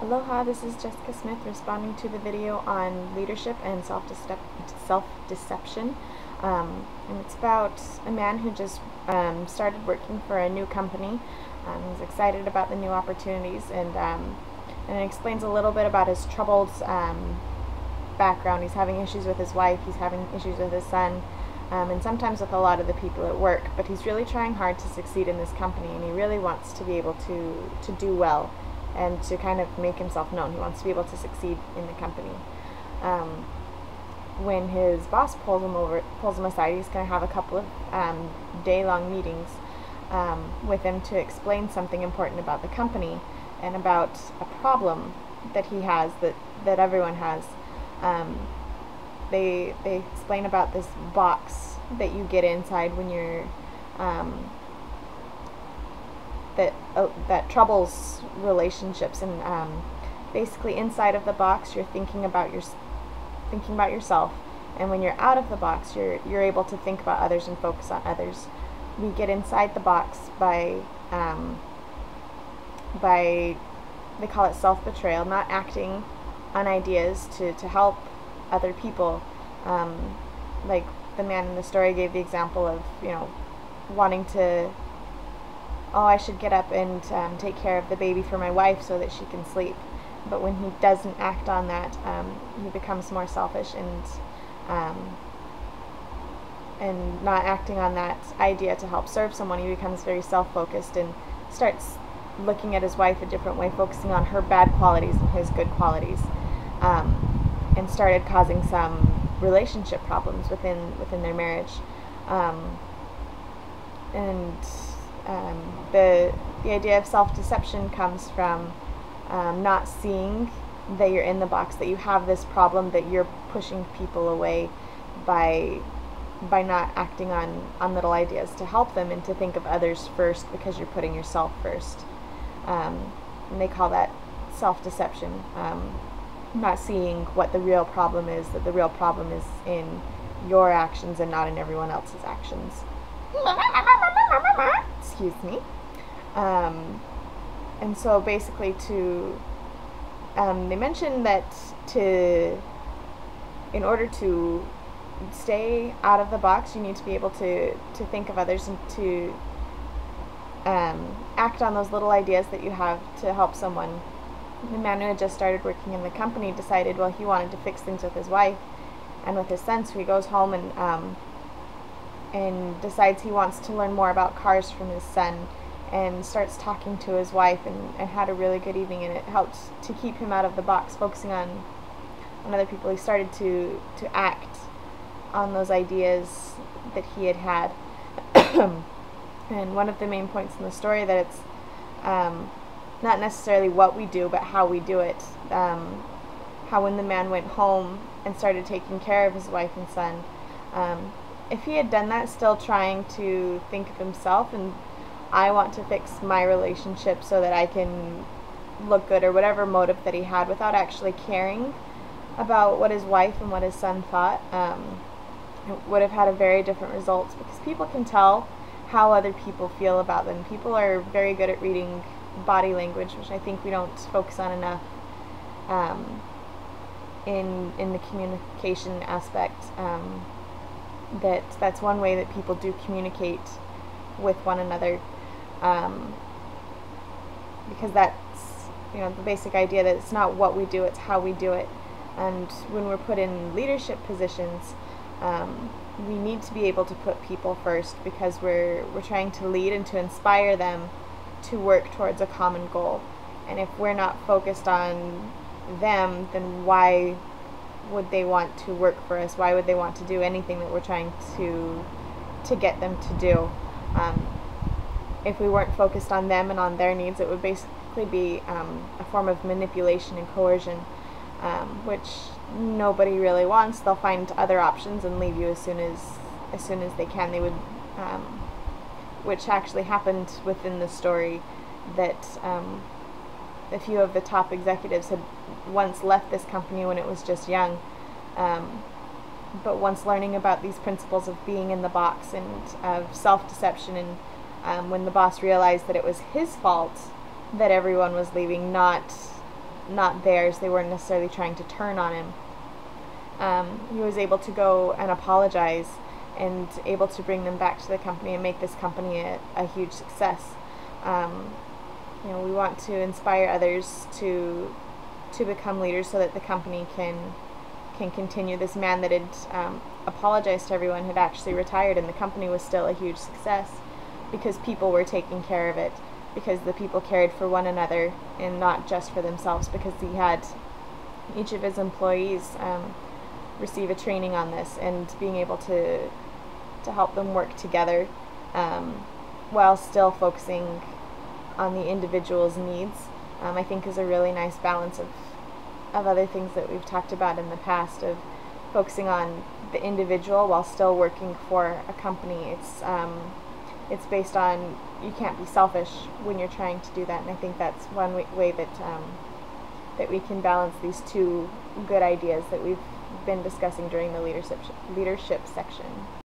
Aloha, this is Jessica Smith responding to the video on leadership and self-deception. And it's about a man who just started working for a new company. He's excited about the new opportunities, and it explains a little bit about his troubled background. He's having issues with his wife, he's having issues with his son, and sometimes with a lot of the people at work. But he's really trying hard to succeed in this company, and he really wants to be able to do well and to kind of make himself known. He wants to be able to succeed in the company. When his boss pulls him aside, he's going to have a couple of day-long meetings with him to explain something important about the company and about a problem that he has, that everyone has. They explain about this box that you get inside when you're that troubles relationships, and basically inside of the box you're thinking about yourself, and when you're out of the box you're able to think about others and focus on others. We get inside the box by they call it self-betrayal, not acting on ideas to help other people. Like the man in the story gave the example of, wanting to, I should get up and take care of the baby for my wife so that she can sleep. But when he doesn't act on that, he becomes more selfish, and not acting on that idea to help serve someone, he becomes very self-focused and starts looking at his wife a different way, focusing on her bad qualities and his good qualities, and started causing some relationship problems within their marriage. The idea of self-deception comes from not seeing that you're in the box, that you have this problem, that you're pushing people away by not acting on little ideas to help them and to think of others first, because you're putting yourself first. And they call that self-deception. Not seeing what the real problem is, that the real problem is in your actions and not in everyone else's actions. Excuse me. And so basically they mentioned that in order to stay out of the box, you need to be able to think of others and to act on those little ideas that you have to help someone. The man who had just started working in the company decided, he wanted to fix things with his wife and with his son, so he goes home and decides he wants to learn more about cars from his son, and starts talking to his wife, and had a really good evening, and it helped to keep him out of the box, focusing on other people. He started to act on those ideas that he had. And one of the main points in the story, that it's not necessarily what we do, but how we do it. How when the man went home and started taking care of his wife and son, if he had done that still trying to think of himself and, I want to fix my relationship so that I can look good, or whatever motive that he had, without actually caring about what his wife and what his son thought, it would have had a very different result, because people can tell how other people feel about them. People are very good at reading body language, which I think we don't focus on enough in the communication aspect. That's one way that people do communicate with one another, because that's the basic idea that it's not what we do, it's how we do it. And when we're put in leadership positions, we need to be able to put people first, because we're trying to lead and to inspire them to work towards a common goal. And if we're not focused on them, then why would they want to work for us? Why would they want to do anything that we're trying to get them to do? If we weren't focused on them and on their needs, it would basically be a form of manipulation and coercion, which nobody really wants. They'll find other options and leave you as soon as they can. They would, which actually happened within the story, that a few of the top executives had once left this company when it was just young, but once learning about these principles of being in the box and of self-deception, and when the boss realized that it was his fault that everyone was leaving, not not theirs. They weren't necessarily trying to turn on him. He was able to go and apologize and able to bring them back to the company and make this company a huge success. We want to inspire others to become leaders so that the company can continue. This man that had apologized to everyone had actually retired, and the company was still a huge success because people were taking care of it, because the people cared for one another and not just for themselves, because he had each of his employees receive a training on this, and being able to help them work together while still focusing on the individual's needs, I think is a really nice balance of other things that we've talked about in the past, of focusing on the individual while still working for a company. It's based on, you can't be selfish when you're trying to do that, and I think that's one way that we can balance these two good ideas that we've been discussing during the leadership section.